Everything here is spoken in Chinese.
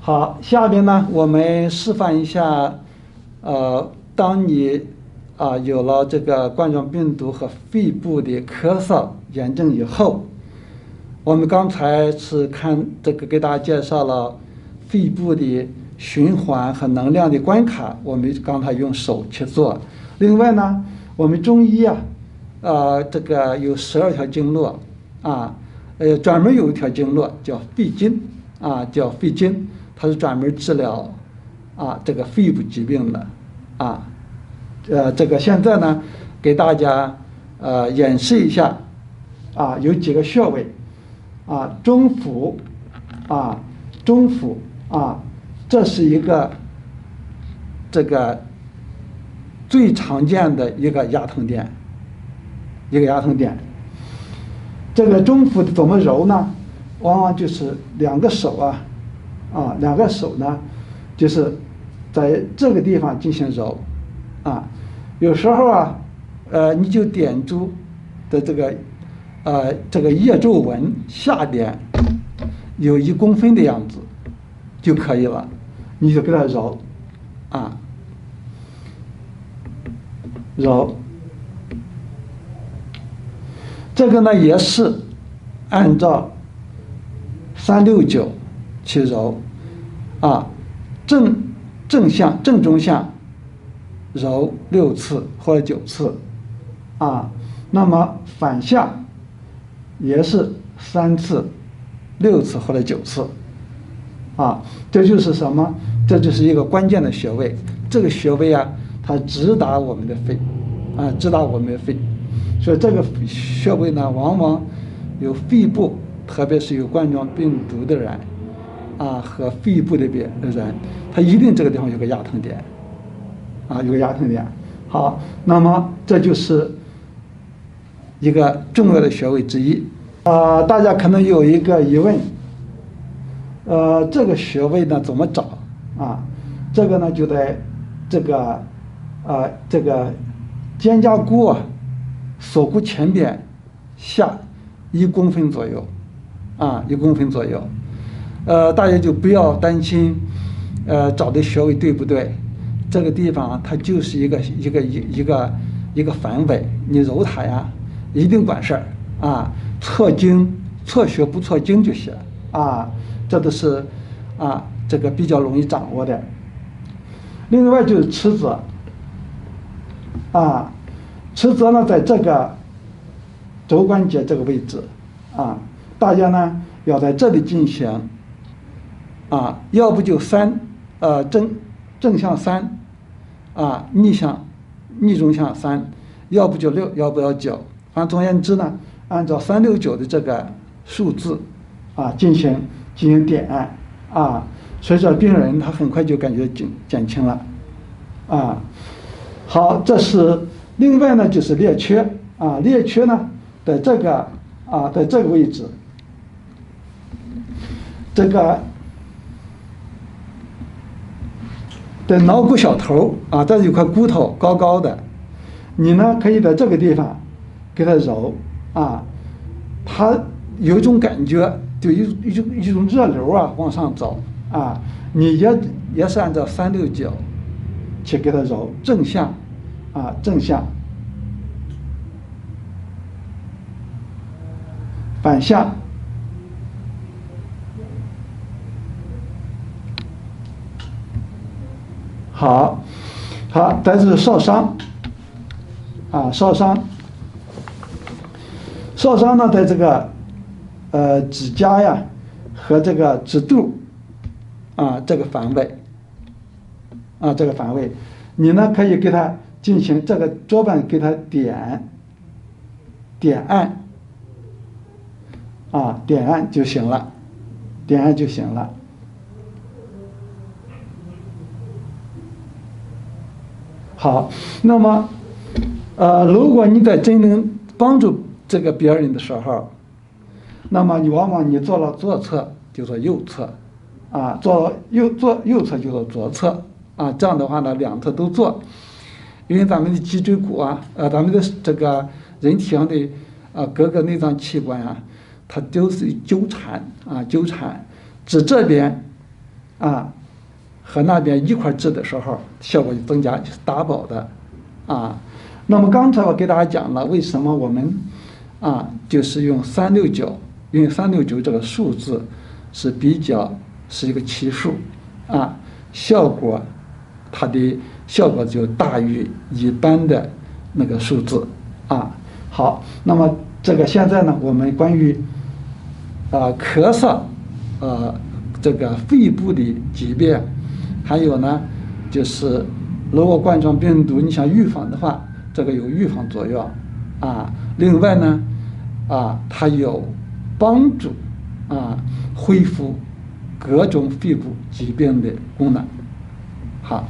好，下边呢，我们示范一下，当你有了这个冠状病毒和肺部的咳嗽炎症以后，我们刚才是看这个给大家介绍了肺部的循环和能量的关卡，我们刚才用手去做。另外呢，我们中医这个有12条经络专门有一条经络叫肺经叫肺经。它是专门治疗这个肺部疾病的这个现在呢给大家演示一下有几个穴位中府中府这是一个这个最常见的一个压疼点，这个中府怎么揉呢？往往就是两个手呢，就是在这个地方进行揉有时候你就点住的这个腋皱纹下边有1公分的样子就可以了，你就给它揉揉。这个呢也是按照369去揉正向正中向揉6次或者9次那么反向也是3次、6次或者9次这就是什么？这就是一个关键的穴位。这个穴位它直达我们的肺直达我们的肺，所以这个穴位呢，往往有肺部，特别是有冠状病毒的人和肺部的人，他一定这个地方有个压疼点有个压疼点。好，那么这就是一个重要的穴位之一大家可能有一个疑问，这个穴位呢怎么找这个呢就在这个肩胛骨锁骨前边下1公分左右1公分左右。大家就不要担心，找的穴位对不对？这个地方它就是一个反位，你揉它一定管事儿错经错穴不错经就行这都是这个比较容易掌握的。另外就是尺泽尺泽呢在这个肘关节这个位置大家呢要在这里进行要不就正向3逆中向3，要不就6，要不要9。反正总而言之呢，按照369的这个数字进行点按所以说病人他很快就感觉减轻了好，这是另外呢就是列缺列缺呢在这个在这个位置，这个的脑骨小头这有块骨头高高的，你呢可以在这个地方给它揉它有一种感觉，就一种热流往上走你也是按照369去给它揉，正向正向反向好，这是烧伤烧伤呢，在这个指甲和这个指肚这个反位这个反位，你呢可以给它进行这个桌板给它点按点按就行了，点按就行了。好，那么如果你在真正帮助这个别人的时候，那么你往往你做了左侧就做右侧做右侧就做左侧这样的话呢两侧都做，因为咱们的脊椎骨咱们的这个人体上的各个内脏器官它都是纠缠纠缠，指这边啊，和那边一块治的时候，效果就增加，就是double的啊。那么刚才我给大家讲了，为什么我们就是用369，因为369这个数字是是一个奇数啊，它的效果就大于一般的那个数字啊。好，那么这个现在呢，我们关于咳嗽这个肺部的疾病，还有呢就是如果冠状病毒你想预防的话，这个有预防作用啊。另外呢它有帮助恢复各种肺部疾病的功能。好。